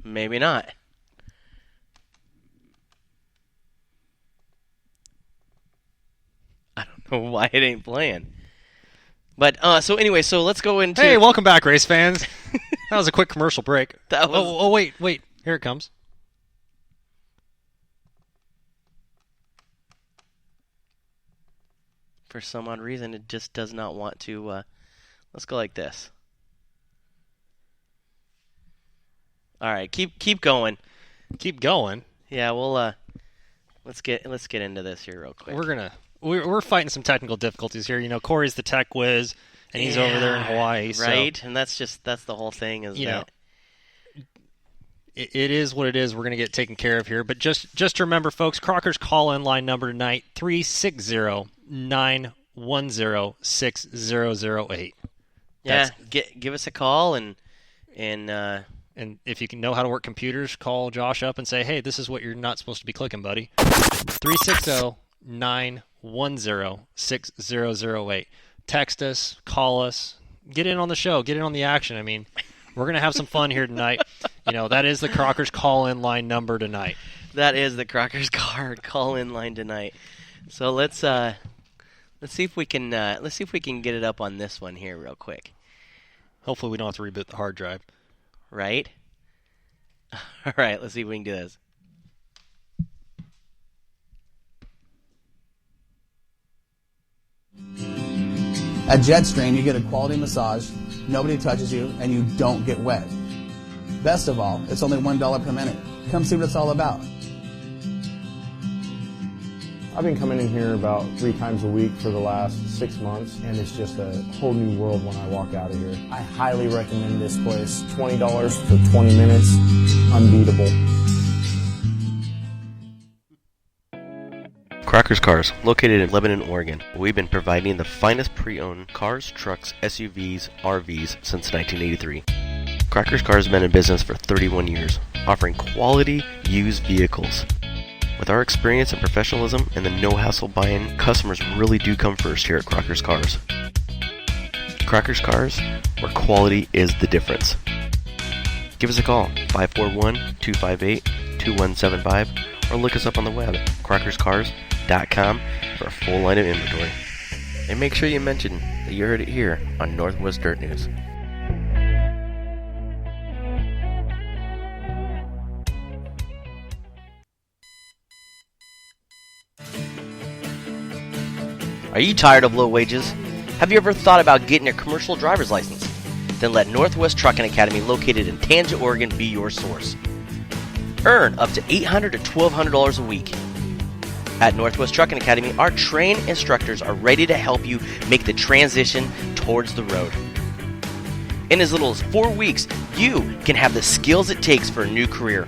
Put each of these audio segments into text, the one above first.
Maybe not. I don't know why it ain't playing. But so anyway, so let's go into. Hey, welcome back, race fans. That was a quick commercial break. That was... Oh, wait. Here it comes. For some odd reason, it just does not want to. Let's go like this. All right, keep going. Keep going. Yeah, we'll let's get into this here real quick. We're fighting some technical difficulties here. You know, Corey's the tech whiz, and he's over there in Hawaii. Right, so, and that's the whole thing. Is that it is what it is. We're gonna get taken care of here. But just remember, folks, Crocker's call-in line number tonight 360-910-6008. Yeah, give us a call and if you can know how to work computers, call Josh up and say, hey, this is what you're not supposed to be clicking, buddy. 360-910-6008. Text us, call us, get in on the show, get in on the action. I mean, we're going to have some fun here tonight. You know, that is the Crocker's call-in line number tonight. That is the Crocker's call-in line tonight. So let's see if we can get it up on this one here real quick. Hopefully we don't have to reboot the hard drive. Right? All right, let's see if we can do this. At Jetstream, you get a quality massage, nobody touches you, and you don't get wet. Best of all, it's only $1 per minute. Come see what it's all about. I've been coming in here about 3 times a week for the last 6 months, and it's just a whole new world when I walk out of here. I highly recommend this place. $20 for 20 minutes, unbeatable. Crocker's Cars, located in Lebanon, Oregon. We've been providing the finest pre-owned cars, trucks, SUVs, RVs since 1983. Crocker's Cars has been in business for 31 years, offering quality used vehicles. With our experience and professionalism and the no-hassle buying, customers really do come first here at Crocker's Cars. Crocker's Cars, where quality is the difference. Give us a call, 541-258-2175, or look us up on the web at crockerscars.com for a full line of inventory. And make sure you mention that you heard it here on Northwest Dirt News. Are you tired of low wages? Have you ever thought about getting your commercial driver's license? Then let Northwest Trucking Academy, located in Tangent, Oregon, be your source. Earn up to $800 to $1,200 a week. At Northwest Trucking Academy, our trained instructors are ready to help you make the transition towards the road. In as little as 4 weeks, you can have the skills it takes for a new career.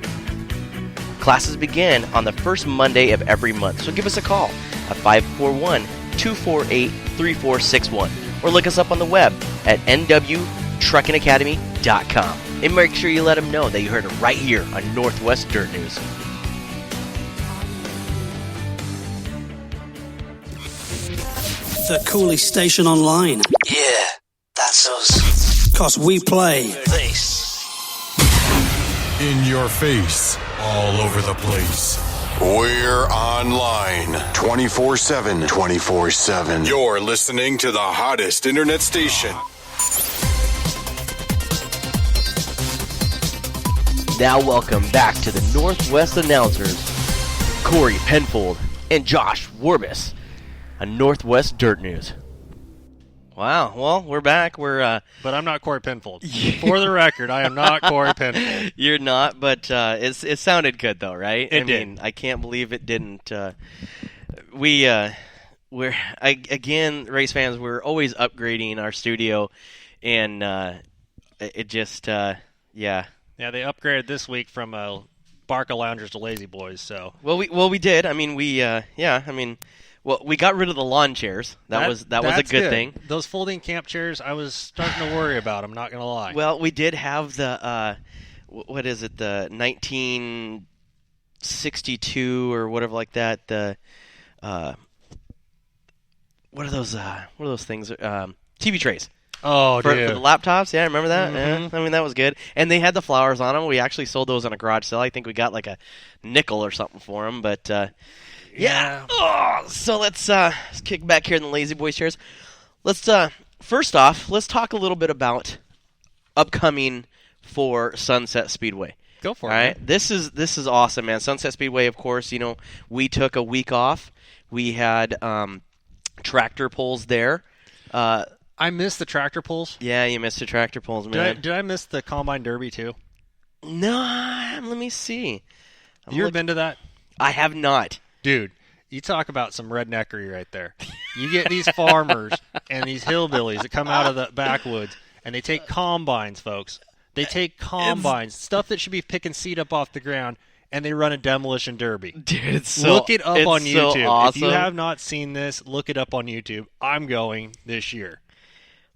Classes begin on the first Monday of every month, so give us a call at 541-248-3461 or look us up on the web at nwtruckingacademy.com. And make sure you let them know that you heard it right here on Northwest Dirt News. The coolest station online. Yeah, that's us. 'Cause we play This. In your face, all over the place. We're online 24/7. 24/7. You're listening to the hottest internet station. Now welcome back to the Northwest announcers, Corey Penfold and Josh Warbis on Northwest Dirt News. Wow, well, we're back. But I'm not Corey Penfold. For the record, I am not Corey Penfold. You're not, but it sounded good though, right? It did. Mean, I can't believe it didn't. Again, race fans, we're always upgrading our studio, and it just, yeah. Yeah, they upgraded this week from Barca Loungers to Lazy Boys. So we did. I mean, we got rid of the lawn chairs. That was a good thing. Those folding camp chairs, I was starting to worry about. I'm not gonna lie. Well, we did have the what is it? The 1962 or whatever like that. The what are those things? TV trays. Oh, for dude. the laptops. Yeah, remember that? Mhm. Yeah, I mean, that was good. And they had the flowers on them. We actually sold those on a garage sale. I think we got like a nickel or something for them. But yeah. Oh, so let's kick back here in the Lazy Boy chairs. Let's first off, let's talk a little bit about upcoming for Sunset Speedway. Go for it. All right, Man. this is awesome, man. Sunset Speedway, of course. We took a week off. We had tractor pulls there. I missed the tractor pulls. Yeah, you missed the tractor pulls, man. Did I miss the Combine Derby too? No, let me see. You ever been to that? I have not. Dude, you talk about some redneckery right there. You get these farmers and these hillbillies that come out of the backwoods, and they take combines, folks. They take combines, stuff that should be picking seed up off the ground, and they run a demolition derby. Dude, it's so Look it up on YouTube. So awesome. If you have not seen this, look it up on YouTube. I'm going this year.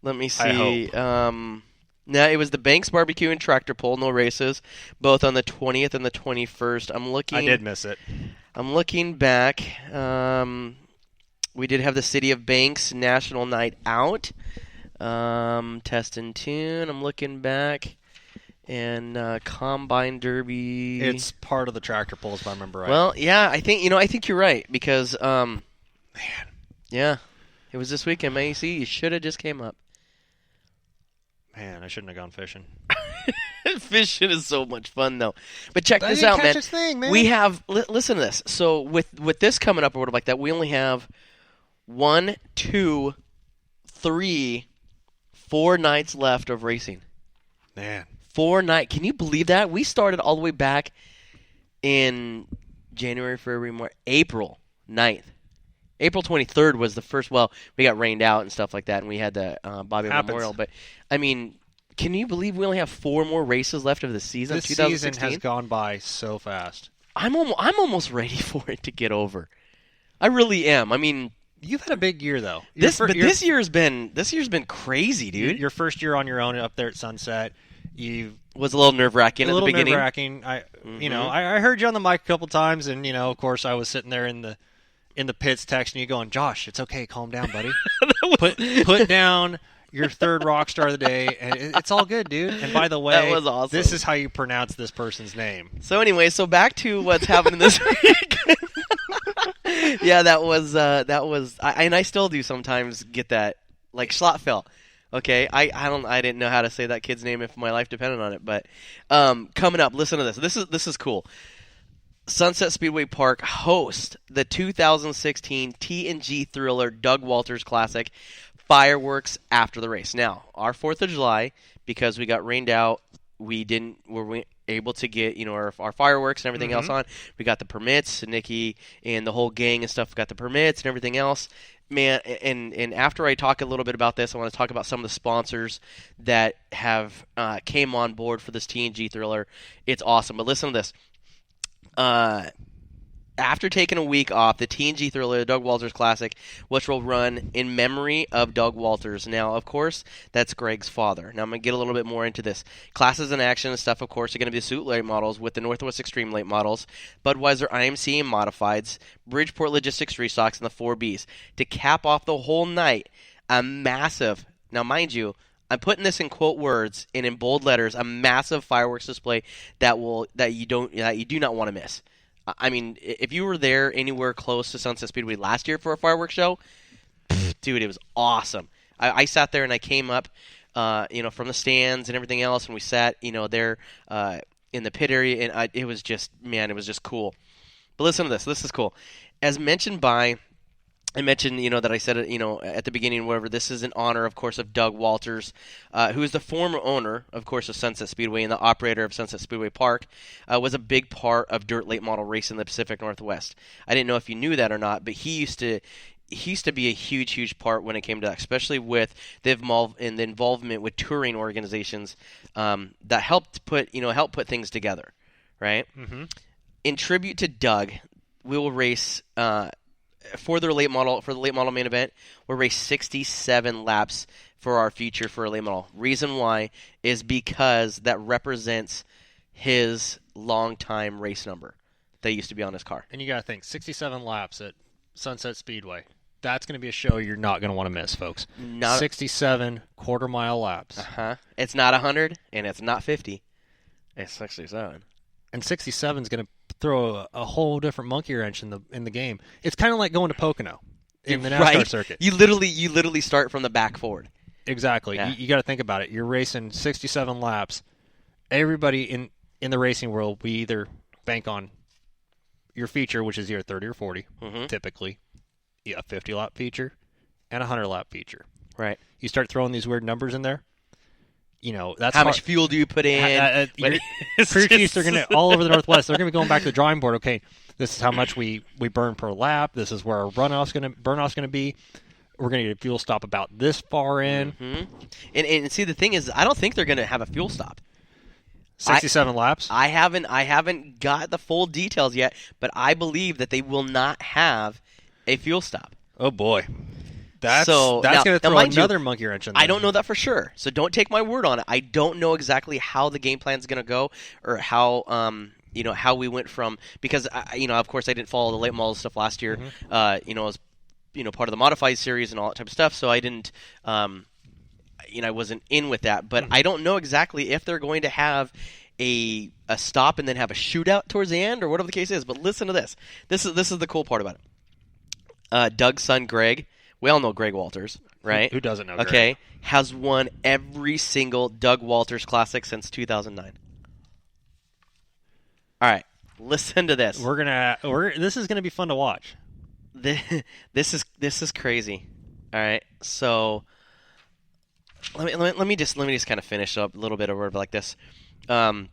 Let me see. I hope. No, it was the Banks Barbecue and Tractor Pull, no races, both on the 20th and the 21st. I did miss it. I'm looking back. We did have the City of Banks National Night Out. Test and Tune. I'm looking back. And Combine Derby. It's part of the tractor pulls, if I remember right. Well, yeah, I think you're right because yeah, it was this weekend. Man, you see, you should have just came up. Man, I shouldn't have gone fishing. Fishing is so much fun, though. But check I this didn't out, catch man. a thing, man. We have listen to this. So with this coming up or whatever like that, we only have 1, 2, 3, 4 nights left of racing. Man. 4 nights. Can you believe that? We started all the way back in January, February, March, April 9th. April 23rd was the first. Well, we got rained out and stuff like that, and we had the Bobby Memorial. But I mean, can you believe we only have 4 more races left of the season? This 2016? season has gone by so fast. I'm almost ready for it to get over. I really am. I mean, you've had a big year though. This year's been crazy, dude. Your first year on your own up there at Sunset, you was a little nerve-wracking at the beginning. Nerve-wracking. I heard you on the mic a couple times, and of course, I was sitting there in the pits texting you, going, "Josh, it's okay, calm down, buddy. Put down your third rock star of the day, and it's all good, dude." And by the way, that was awesome. This is how you pronounce this person's name. So anyway, back to what's happening this week. Yeah, that was, and I still do sometimes get that, like Schlotfeld. Okay, I didn't know how to say that kid's name if my life depended on it, but coming up, listen to this. This is cool. Sunset Speedway Park hosts the 2016 T&G Thriller Doug Walters Classic fireworks after the race. Now, our 4th of July, because we got rained out, we weren't able to get our fireworks and everything else on. We got the permits. Nikki and the whole gang and stuff got the permits and everything else. Man, and after I talk a little bit about this, I want to talk about some of the sponsors that have came on board for this T&G Thriller. It's awesome. But listen to this. After taking a week off, the T&G Thriller, the Doug Walters Classic, which will run in memory of Doug Walters. Now, of course, that's Greg's father. Now, I'm going to get a little bit more into this. Classes in action and stuff, of course, are going to be the Suit late models with the Northwest Extreme late models, Budweiser IMC and Modifieds, Bridgeport Logistics Restocks, and the 4Bs. To cap off the whole night, a massive, now mind you, I'm putting this in quote words and in bold letters, a massive fireworks display that you do not want to miss. I mean, if you were there anywhere close to Sunset Speedway last year for a fireworks show, dude, it was awesome. I sat there and I came up, from the stands and everything else, and we sat, there in the pit area, and it was just cool. But listen to this. This is cool. As mentioned by I mentioned, that I said it, at the beginning, whatever. This is in honor, of course, of Doug Walters, who is the former owner, of course, of Sunset Speedway and the operator of Sunset Speedway Park, was a big part of dirt late model racing in the Pacific Northwest. I didn't know if you knew that or not, but he used to be a huge, huge part when it came to that, especially with the involvement with touring organizations that helped put things together, right? Mm-hmm. In tribute to Doug, we will race. For the late model main event, we'll race 67 laps for our future for a late model. Reason why is because that represents his long-time race number that used to be on his car. And you got to think, 67 laps at Sunset Speedway. That's going to be a show you're not going to want to miss, folks. 67 quarter-mile laps. It's not 100, and it's not 50. It's 67. And 67 is going to throw a whole different monkey wrench in the game. It's kind of like going to Pocono in the NASCAR circuit. You literally start from the back forward. Exactly. Yeah. You got to think about it. You're racing 67 laps. Everybody in the racing world, we either bank on your feature, which is either 30 or 40, typically, a 50-lap feature, and a 100-lap feature. Right. You start throwing these weird numbers in there. That's how much fuel do you put in? Crew chiefs are going to all over the Northwest. They're going to be going back to the drawing board. Okay, this is how much we burn per lap. This is where our burn-off's going to be. We're going to get a fuel stop about this far in. And see, the thing is, I don't think they're going to have a fuel stop. 67 laps. I haven't got the full details yet, but I believe that they will not have a fuel stop. Oh boy. That's going to throw another monkey wrench in there. I don't know that for sure, so don't take my word on it. I don't know exactly how the game plan is going to go, or how how we went from, because of course I didn't follow the late model stuff last year. I was part of the modified series and all that type of stuff, so I didn't I wasn't in with that. But I don't know exactly if they're going to have a stop and then have a shootout towards the end, or whatever the case is. But listen to this. This is the cool part about it. Doug's son Greg. We all know Greg Walters, right? Who doesn't know Greg? Okay, has won every single Doug Walters Classic since 2009. All right, listen to this. This is gonna be fun to watch. This is crazy. All right, so let me just kind of finish up a little bit of word like this. For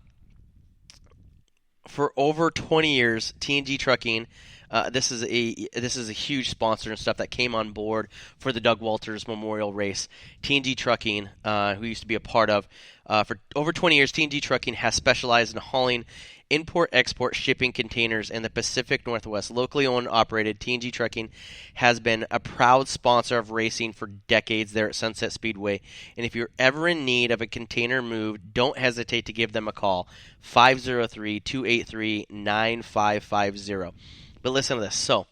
over 20 years, TNG Trucking. This is a huge sponsor and stuff that came on board for the Doug Walters Memorial Race. TNG Trucking, who used to be a part of, for over 20 years, TNG Trucking has specialized in hauling import-export shipping containers in the Pacific Northwest. Locally owned and operated, TNG Trucking has been a proud sponsor of racing for decades there at Sunset Speedway. And if you're ever in need of a container moved, don't hesitate to give them a call, 503-283-9550. But listen to this. So,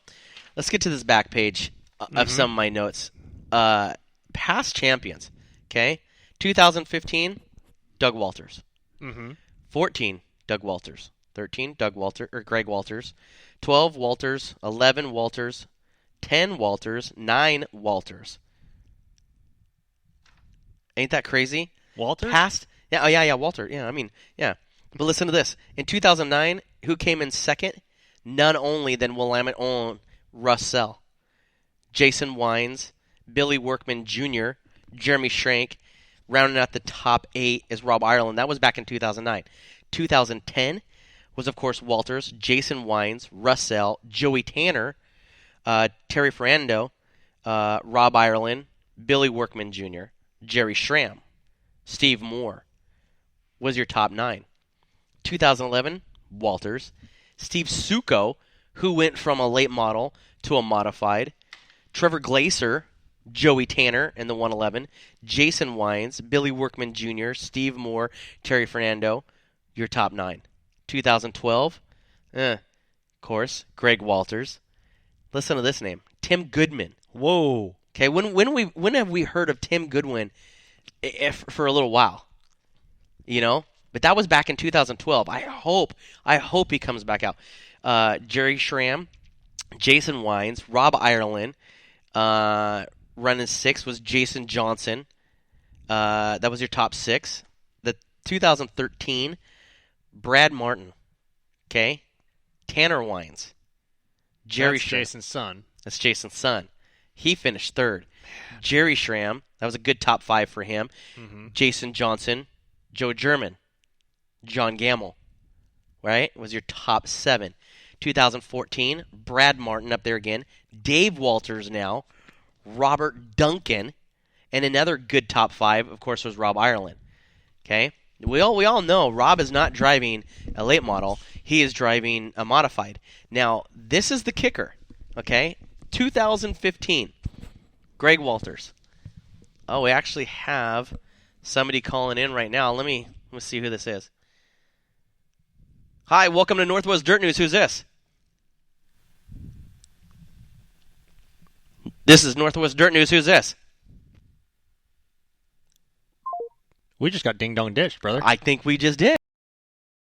let's get to this back page of some of my notes. Past champions, okay? 2015, Doug Walters. 14, Doug Walters. 13, Greg Walters. 12, Walters. 11, Walters. 10, Walters. 9, Walters. Ain't that crazy? Walters? Past, yeah, Walter. Yeah, But listen to this. In 2009, who came in second? None only than Willamette own Russell, Jason Wines, Billy Workman Jr., Jeremy Schrank. Rounding out the top 8 is Rob Ireland. That was back in 2009. 2010 was, of course, Walters, Jason Wines, Russell, Joey Tanner, Terry Ferrando, Rob Ireland, Billy Workman Jr., Jerry Schramm, Steve Moore was your top 9. 2011, Walters, Steve Succo, who went from a late model to a modified, Trevor Glaser, Joey Tanner in the 111, Jason Wines, Billy Workman Jr., Steve Moore, Terry Fernando, your top 9. 2012, of course, Greg Walters. Listen to this name, Tim Goodman. Whoa. Okay, when have we heard of Tim Goodwin for a little while? But that was back in 2012. I hope he comes back out. Jerry Schramm, Jason Wines, Rob Ireland. Running 6 was Jason Johnson. That was your top 6. The 2013, Brad Martin. Okay, Tanner Wines. That's Jason's son. That's Jason's son. He finished 3rd. Jerry Schramm. That was a good top 5 for him. Jason Johnson, Joe German. John Gamble, right, was your top 7. 2014, Brad Martin up there again. Dave Walters now. Robert Duncan. And another good top 5, of course, was Rob Ireland. Okay? We all know Rob is not driving a late model. He is driving a modified. Now, this is the kicker. Okay? 2015, Greg Walters. Oh, we actually have somebody calling in right now. Let me see who this is. Hi, welcome to Northwest Dirt News. Who's this? This is Northwest Dirt News. Who's this? We just got ding dong ditched, brother. I think we just did.